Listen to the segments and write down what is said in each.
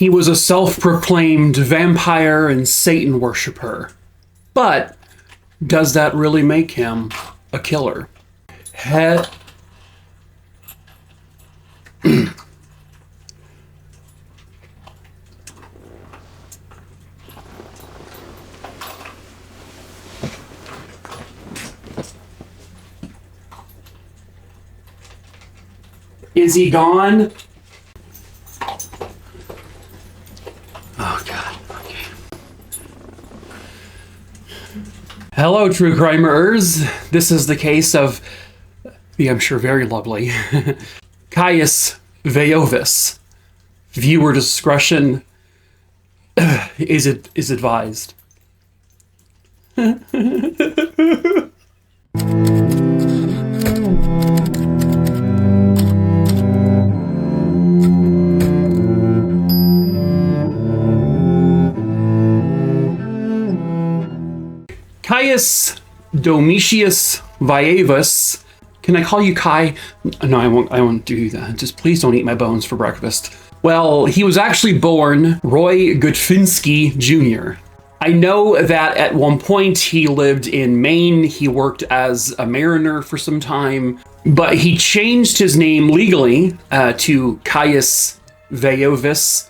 He was a self-proclaimed vampire and Satan worshiper. But does that really make him a killer? Is he gone? Oh, God. Okay. Hello, true crimerers. This is the case of the, I'm sure, very lovely Caius Veovis. Viewer discretion is advised. Caius Domitius Veiovis. Can I call you Kai? No, I won't do that. Just please don't eat my bones for breakfast. Well, he was actually born Roy Gutfinski Jr. I know that at one point he lived in Maine. He worked as a mariner for some time, but he changed his name legally to Caius Veovis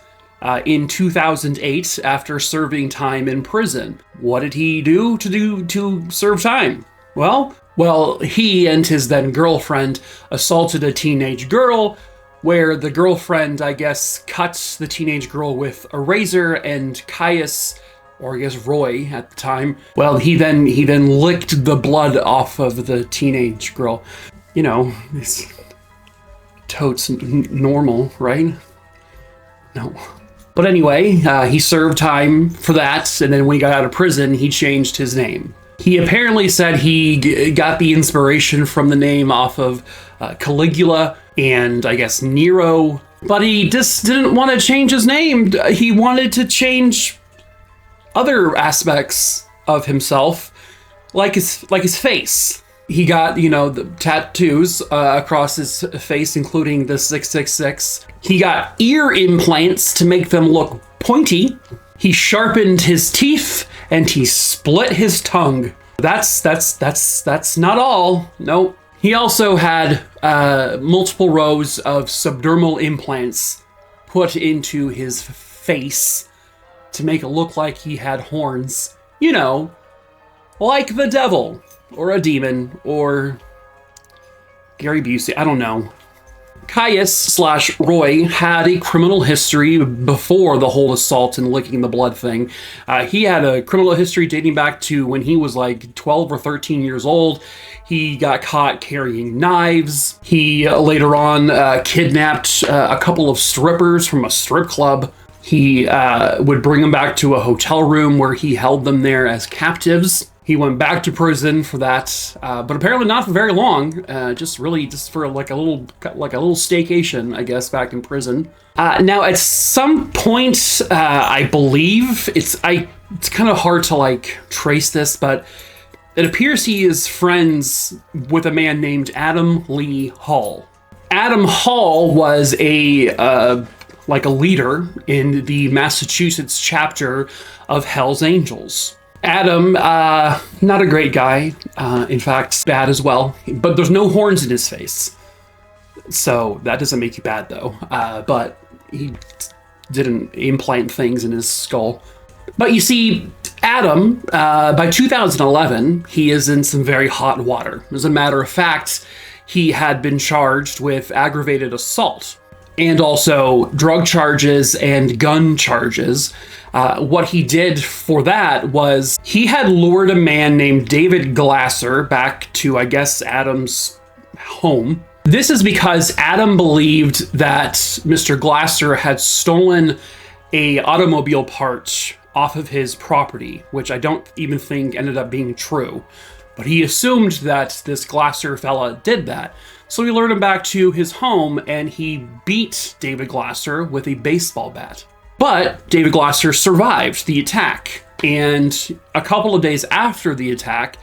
in 2008 after serving time in prison. What did he do to serve time? Well, he and his then girlfriend assaulted a teenage girl, where the girlfriend, I guess, cut the teenage girl with a razor, and Caius, or I guess Roy at the time, well, he then licked the blood off of the teenage girl. You know, it's totes normal, right? No. But anyway, he served time for that, and then when he got out of prison, he changed his name. He apparently said he got the inspiration from the name off of Caligula and, I guess, Nero, but he just didn't want to change his name. He wanted to change other aspects of himself, like his face. He got, the tattoos across his face, including the 666. He got ear implants to make them look pointy. He sharpened his teeth and he split his tongue. That's not all. Nope. He also had multiple rows of subdermal implants put into his face to make it look like he had horns. Like the devil, or a demon, or Gary Busey, I don't know. Caius/Roy had a criminal history before the whole assault and licking the blood thing. He had a criminal history dating back to when he was like 12 or 13 years old. He got caught carrying knives. He later on kidnapped a couple of strippers from a strip club. He would bring them back to a hotel room where he held them there as captives. He went back to prison for that, but apparently not for very long. Just for like a little staycation, I guess, back in prison. Now, at some point, I believe it's kind of hard to trace this, but it appears he is friends with a man named Adam Lee Hall. Adam Hall was a leader in the Massachusetts chapter of Hell's Angels. Adam, not a great guy. In fact, bad as well. But there's no horns in his face. So that doesn't make you bad, though. But he didn't implant things in his skull. But you see, Adam, by 2011, he is in some very hot water. As a matter of fact, he had been charged with aggravated assault and also drug charges and gun charges. What he did for that was he had lured a man named David Glasser back to, I guess, Adam's home. This is because Adam believed that Mr. Glasser had stolen a automobile part off of his property, which I don't even think ended up being true. But he assumed that this Glasser fella did that. So he lured him back to his home and he beat David Glasser with a baseball bat. But David Glasser survived the attack. And a couple of days after the attack,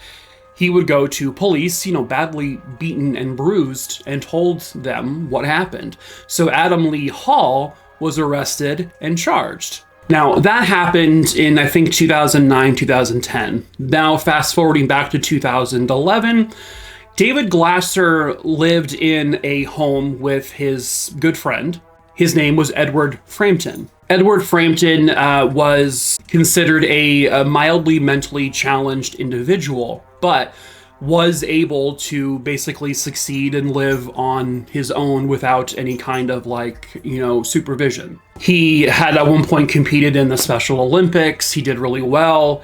he would go to police, badly beaten and bruised, and told them what happened. So Adam Lee Hall was arrested and charged. Now, that happened in, I think, 2009, 2010. Now, fast forwarding back to 2011, David Glasser lived in a home with his good friend. His name was Edward Frampton. Edward Frampton was considered a mildly mentally challenged individual, but was able to basically succeed and live on his own without any kind of supervision. He had at one point competed in the Special Olympics. He did really well.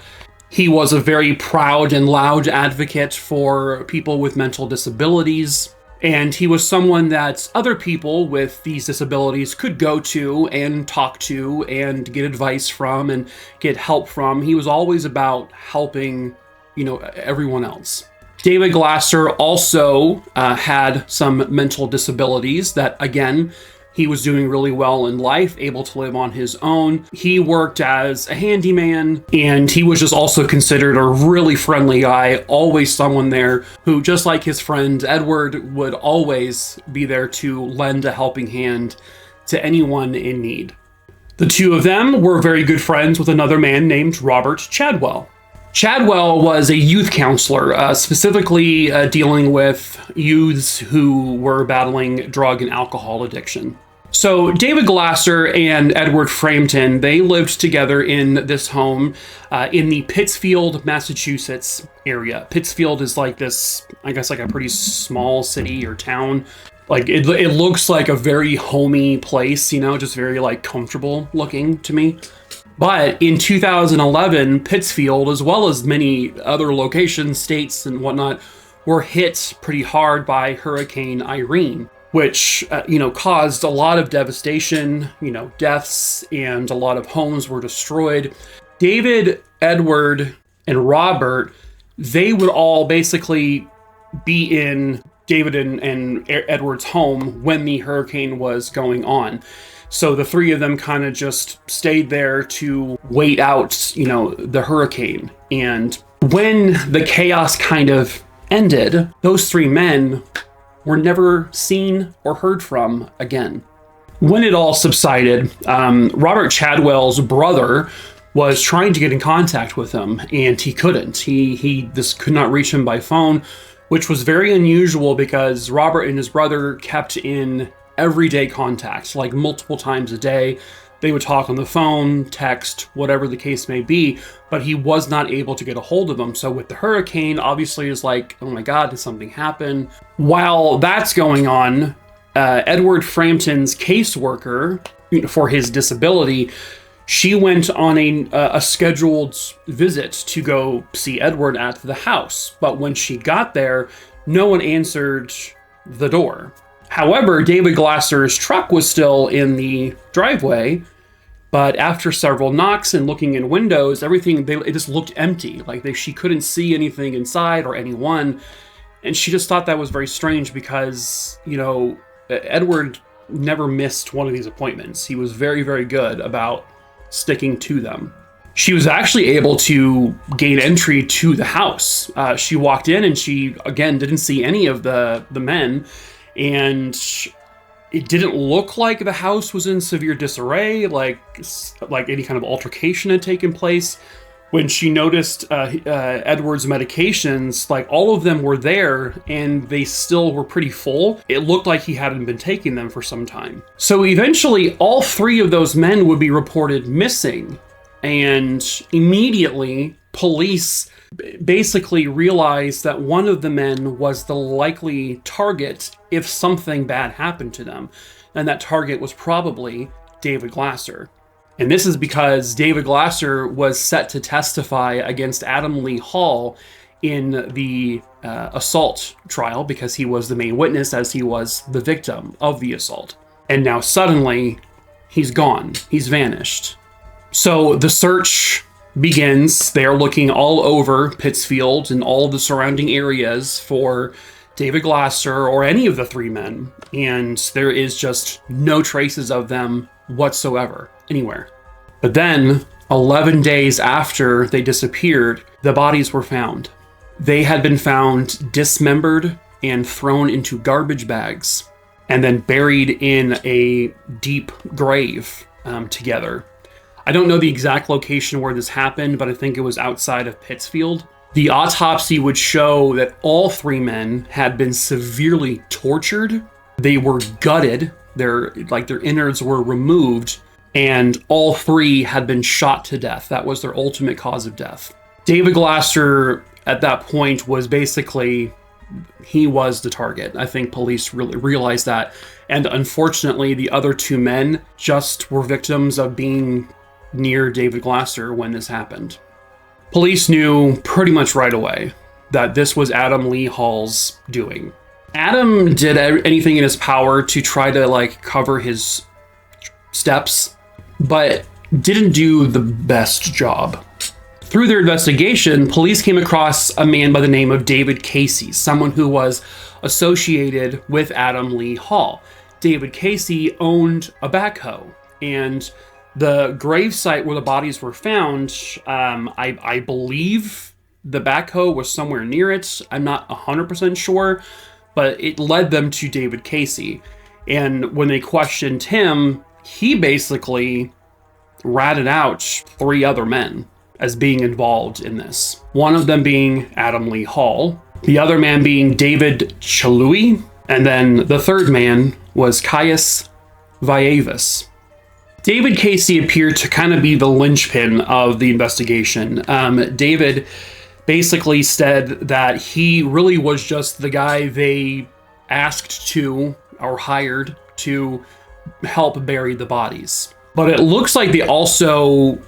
He was a very proud and loud advocate for people with mental disabilities. And he was someone that other people with these disabilities could go to and talk to and get advice from and get help from. He was always about helping, everyone else. David Glasser also had some mental disabilities that, again, he was doing really well in life, able to live on his own. He worked as a handyman, and he was just also considered a really friendly guy, always someone there who, just like his friend Edward, would always be there to lend a helping hand to anyone in need. The two of them were very good friends with another man named Robert Chadwell. Chadwell was a youth counselor, specifically dealing with youths who were battling drug and alcohol addiction. So David Glasser and Edward Frampton, they lived together in this home in the Pittsfield, Massachusetts area. Pittsfield is like this, I guess, like a pretty small city or town. Like it looks like a very homey place, just very comfortable looking to me. But in 2011, Pittsfield, as well as many other locations, states, and whatnot, were hit pretty hard by Hurricane Irene, which, caused a lot of devastation, deaths, and a lot of homes were destroyed. David, Edward, and Robert, they would all basically be in David and Edward's home when the hurricane was going on. So the three of them kind of just stayed there to wait out, the hurricane. And when the chaos kind of ended, those three men were never seen or heard from again. When it all subsided, Robert Chadwell's brother was trying to get in contact with him, and he couldn't. He just could not reach him by phone, which was very unusual because Robert and his brother kept in everyday contact, like multiple times a day. They would talk on the phone, text, whatever the case may be, but he was not able to get a hold of them. So with the hurricane, obviously it's like, oh my God, did something happen? While that's going on, Edward Frampton's caseworker for his disability, she went on a scheduled visit to go see Edward at the house. But when she got there, no one answered the door. However, David Glasser's truck was still in the driveway, but after several knocks and looking in windows, it just looked empty. She couldn't see anything inside or anyone, and she just thought that was very strange because, Edward never missed one of these appointments. He was very, very good about sticking to them. She was actually able to gain entry to the house. She walked in and she, again, didn't see any of the men. And it didn't look like the house was in severe disarray, like any kind of altercation had taken place. When she noticed Edward's medications, all of them were there and they still were pretty full. It looked like he hadn't been taking them for some time. So eventually all three of those men would be reported missing, and immediately police basically realized that one of the men was the likely target if something bad happened to them, and that target was probably David Glasser. And this is because David Glasser was set to testify against Adam Lee Hall in the assault trial because he was the main witness, as he was the victim of the assault. And now suddenly he's gone. He's vanished. So the search begins. They're looking all over Pittsfield and all of the surrounding areas for David Glasser or any of the three men, and there is just no traces of them whatsoever anywhere. But then, 11 days after they disappeared, the bodies were found. They had been found dismembered and thrown into garbage bags. and then buried in a deep grave together. I don't know the exact location where this happened, but I think it was outside of Pittsfield. The autopsy would show that all three men had been severely tortured. They were gutted, their innards were removed, and all three had been shot to death. That was their ultimate cause of death. David Glasser at that point was basically, he was the target. I think police really realized that. And unfortunately, the other two men just were victims of being near David Glasser when this happened. Police knew pretty much right away that this was Adam Lee Hall's doing. Adam did anything in his power to try to cover his steps, but didn't do the best job. Through their investigation, police came across a man by the name of David Casey, someone who was associated with Adam Lee Hall. David Casey owned a backhoe, and the gravesite where the bodies were found, I believe the backhoe was somewhere near it. I'm not 100% sure, but it led them to David Casey. And when they questioned him, he basically ratted out three other men as being involved in this. One of them being Adam Lee Hall, the other man being David Chalui, and then the third man was Caius Veovis. David Casey appeared to kind of be the linchpin of the investigation. David basically said that he really was just the guy they asked to or hired to help bury the bodies. But it looks like they also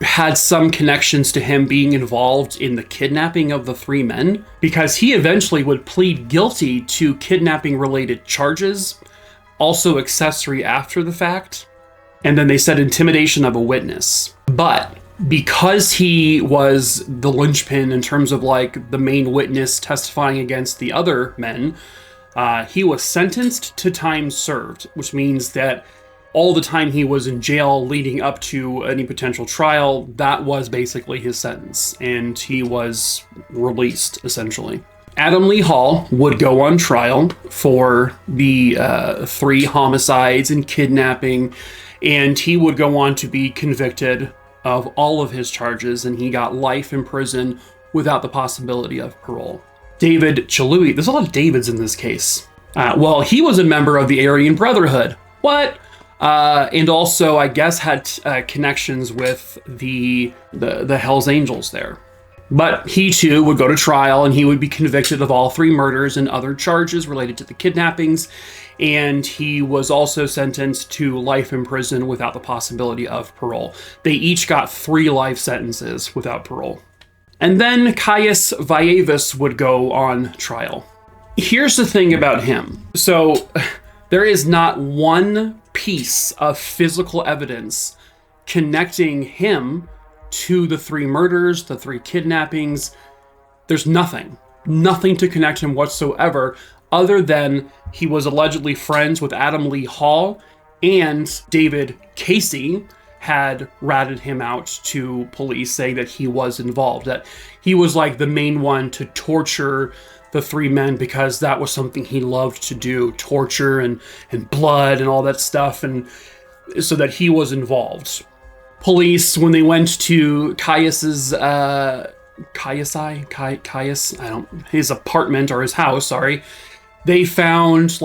had some connections to him being involved in the kidnapping of the three men, because he eventually would plead guilty to kidnapping related charges, also accessory after the fact, and then they said intimidation of a witness. But because he was the linchpin in terms of the main witness testifying against the other men, he was sentenced to time served, which means that all the time he was in jail leading up to any potential trial, that was basically his sentence, and he was released, essentially. Adam Lee Hall would go on trial for the 3 homicides and kidnapping, and he would go on to be convicted of all of his charges, and he got life in prison without the possibility of parole. David Chalui, there's a lot of Davids in this case. Well, he was a member of the Aryan Brotherhood. What? And also, I guess, had connections with the Hells Angels there. But he too would go to trial, and he would be convicted of all 3 murders and other charges related to the kidnappings. And he was also sentenced to life in prison without the possibility of parole. They each got 3 life sentences without parole. And then Caius Veovis would go on trial. Here's the thing about him. So there is not one piece of physical evidence connecting him to the 3 murders, the 3 kidnappings. There's nothing to connect him whatsoever, other than he was allegedly friends with Adam Lee Hall, and David Casey had ratted him out to police, saying that he was involved, that he was the main one to torture the 3 men because that was something he loved to do, torture and blood and all that stuff, and so that he was involved. Police, when they went to Caius, his apartment or his house, sorry, they found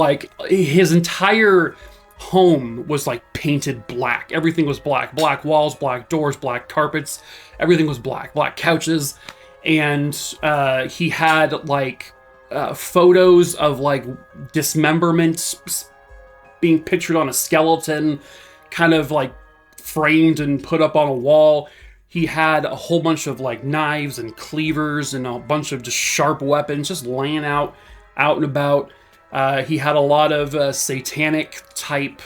his entire home was painted black. Everything was black walls, black doors, black carpets, everything was black couches, and he had photos of dismemberment being pictured on a skeleton, kind of framed and put up on a wall. He had a whole bunch of knives and cleavers and a bunch of just sharp weapons just laying out and about. He had a lot of satanic type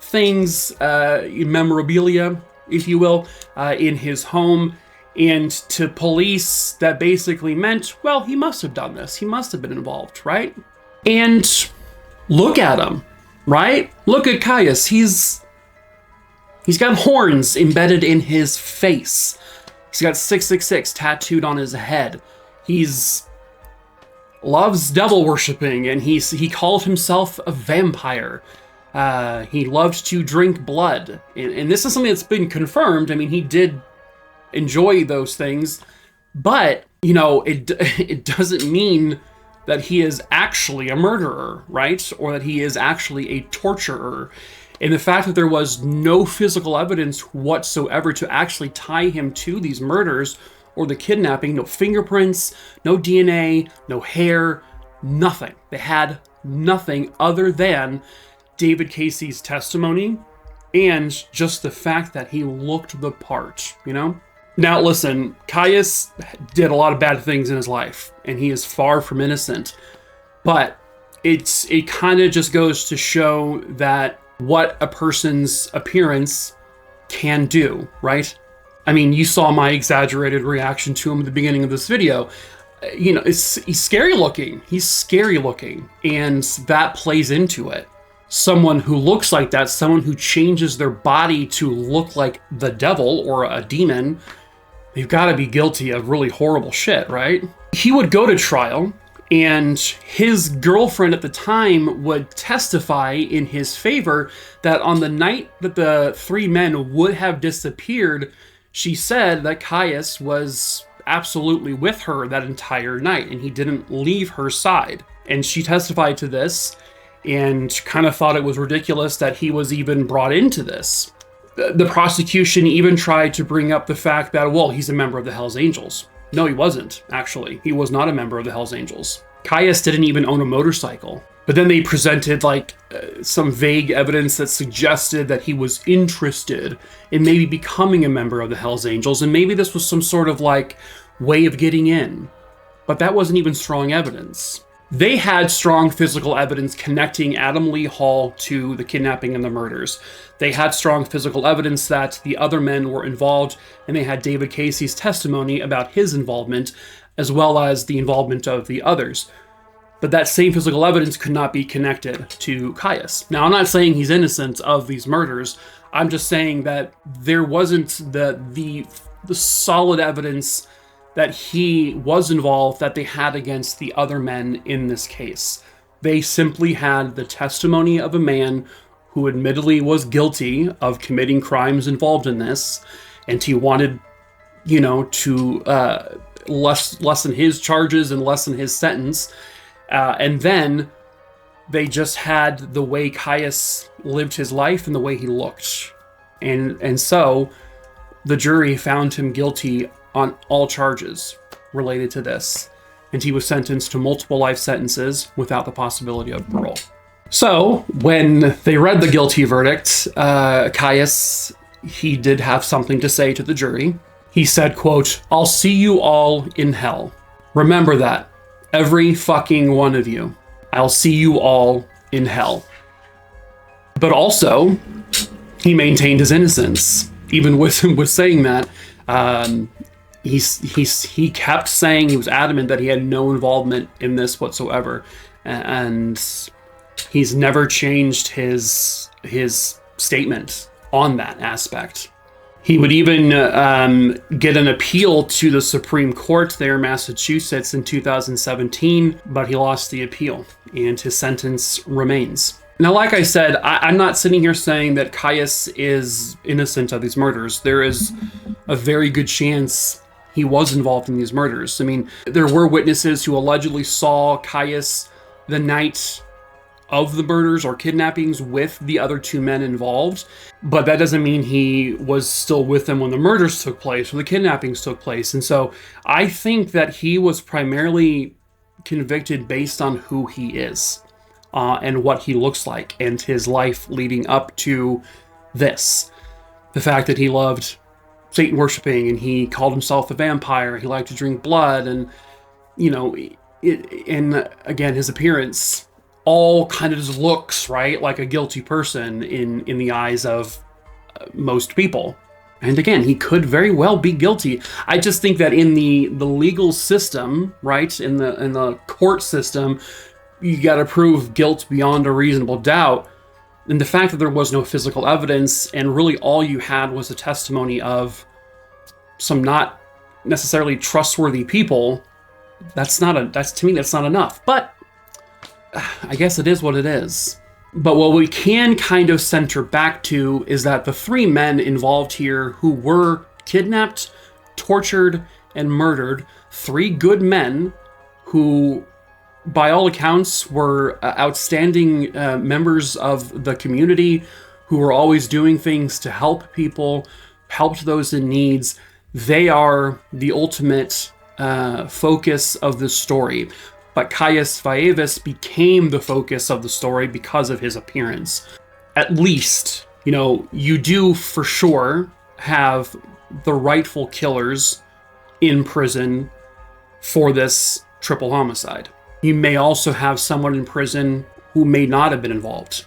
things, memorabilia, if you will, in his home. And to police, that basically meant, well, he must have done this. He must have been involved, right? And look at him, right? Look at Caius. He's got horns embedded in his face. He's got 666 tattooed on his head. He's loves devil worshipping, and he called himself a vampire. He loved to drink blood, and this is something that's been confirmed. I mean, he did enjoy those things, but it doesn't mean that he is actually a murderer, right? Or that he is actually a torturer. And the fact that there was no physical evidence whatsoever to actually tie him to these murders or the kidnapping, no fingerprints, no DNA, no hair, nothing. They had nothing other than David Casey's testimony and just the fact that he looked the part, Now listen, Caius did a lot of bad things in his life, and he is far from innocent. But it kind of just goes to show that what a person's appearance can do, right? I mean, you saw my exaggerated reaction to him at the beginning of this video. He's scary looking. He's scary looking, and that plays into it. Someone who looks like that, someone who changes their body to look like the devil or a demon, they've got to be guilty of really horrible shit, right? He would go to trial, and his girlfriend at the time would testify in his favor that on the night that the three men would have disappeared, she said that Caius was absolutely with her that entire night, and he didn't leave her side. And she testified to this and kind of thought it was ridiculous that he was even brought into this. The prosecution even tried to bring up the fact that, well, he's a member of the Hells Angels. No, he wasn't, actually. He was not a member of the Hells Angels. Caius didn't even own a motorcycle. But then they presented some vague evidence that suggested that he was interested in maybe becoming a member of the Hells Angels, and maybe this was some sort of way of getting in. But that wasn't even strong evidence. They had strong physical evidence connecting Adam Lee Hall to the kidnapping and the murders. They had strong physical evidence that the other men were involved, and they had David Casey's testimony about his involvement, as well as the involvement of the others. But that same physical evidence could not be connected to Caius. Now, I'm not saying he's innocent of these murders. I'm just saying that there wasn't the solid evidence that he was involved that they had against the other men in this case. They simply had the testimony of a man who admittedly was guilty of committing crimes involved in this, and he wanted, to lessen his charges and lessen his sentence. And then they just had the way Caius lived his life and the way he looked. And so the jury found him guilty on all charges related to this, and he was sentenced to multiple life sentences without the possibility of parole. So when they read the guilty verdict, Caius, he did have something to say to the jury. He said, quote, "I'll see you all in hell. Remember that. Every fucking one of you. I'll see you all in hell." But also, he maintained his innocence, even with saying that. He kept saying, he was adamant that he had no involvement in this whatsoever, and he's never changed his statement on that aspect. He would even get an appeal to the Supreme Court there in Massachusetts in 2017, but he lost the appeal, and his sentence remains. Now, like I said, I'm not sitting here saying that Caius is innocent of these murders. There is a very good chance he was involved in these murders. I mean, there were witnesses who allegedly saw Caius the night of the murders or kidnappings with the other two men involved, but that doesn't mean he was still with them when the murders took place or the kidnappings took place. And so I think that he was primarily convicted based on who he is and what he looks like and his life leading up to this. The fact that he loved Satan worshiping and he called himself a vampire, he liked to drink blood, and and again, his appearance all kind of just looks, right, like a guilty person in the eyes of most people. And again, he could very well be guilty. I just think that in the legal system, right, in the court system, you got to prove guilt beyond a reasonable doubt. And the fact that there was no physical evidence and really all you had was a testimony of some not necessarily trustworthy people, to me, that's not enough. But I guess it is what it is. But what we can kind of center back to is that the three men involved here who were kidnapped, tortured, and murdered, three good men who, by all accounts, were outstanding members of the community, who were always doing things to help people, helped those in needs. They are the ultimate focus of this story. But Caius Veovis became the focus of the story because of his appearance. At least, you do for sure have the rightful killers in prison for this triple homicide. You may also have someone in prison who may not have been involved.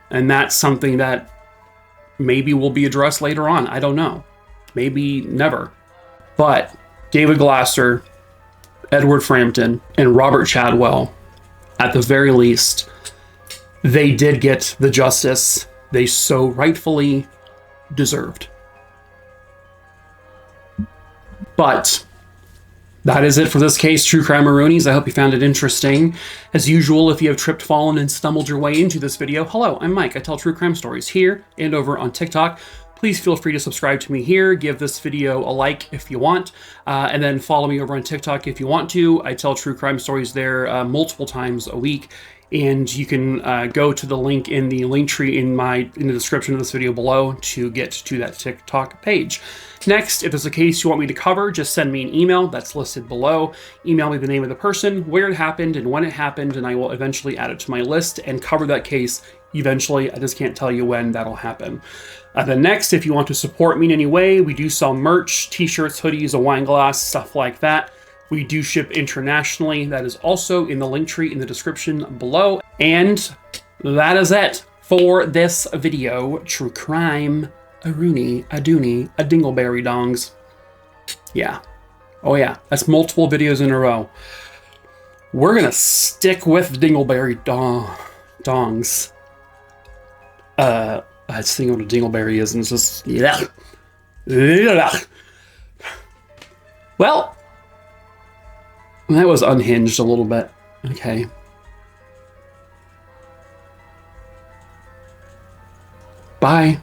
And that's something that maybe will be addressed later on. I don't know. Maybe never. But David Glasser, Edward Frampton, and Robert Chadwell, at the very least, they did get the justice they so rightfully deserved. But that is it for this case, True Crime-Maroonies. I hope you found it interesting. As usual, if you have tripped, fallen, and stumbled your way into this video, hello, I'm Mike. I tell true crime stories here and over on TikTok. Please feel free to subscribe to me here, give this video a like if you want, and then follow me over on TikTok if you want to. I tell true crime stories there multiple times a week, and you can go to the link in the link tree in the description of this video below to get to that TikTok page. Next, if there's a case you want me to cover, just send me an email that's listed below. Email me the name of the person, where it happened, and when it happened, and I will eventually add it to my list and cover that case eventually. I just can't tell you when that'll happen. Then next, if you want to support me in any way, we do sell merch, t-shirts, hoodies, a wine glass, stuff like that. We do ship internationally. That is also in the link tree in the description below. And that is it for this video. True crime, a Rooney, a Dooney, a Dingleberry dongs. Yeah. Oh yeah, that's multiple videos in a row. We're gonna stick with Dingleberry dongs. I was thinking what a dingleberry is, and it's just, yeah. Well, that was unhinged a little bit. Okay. Bye.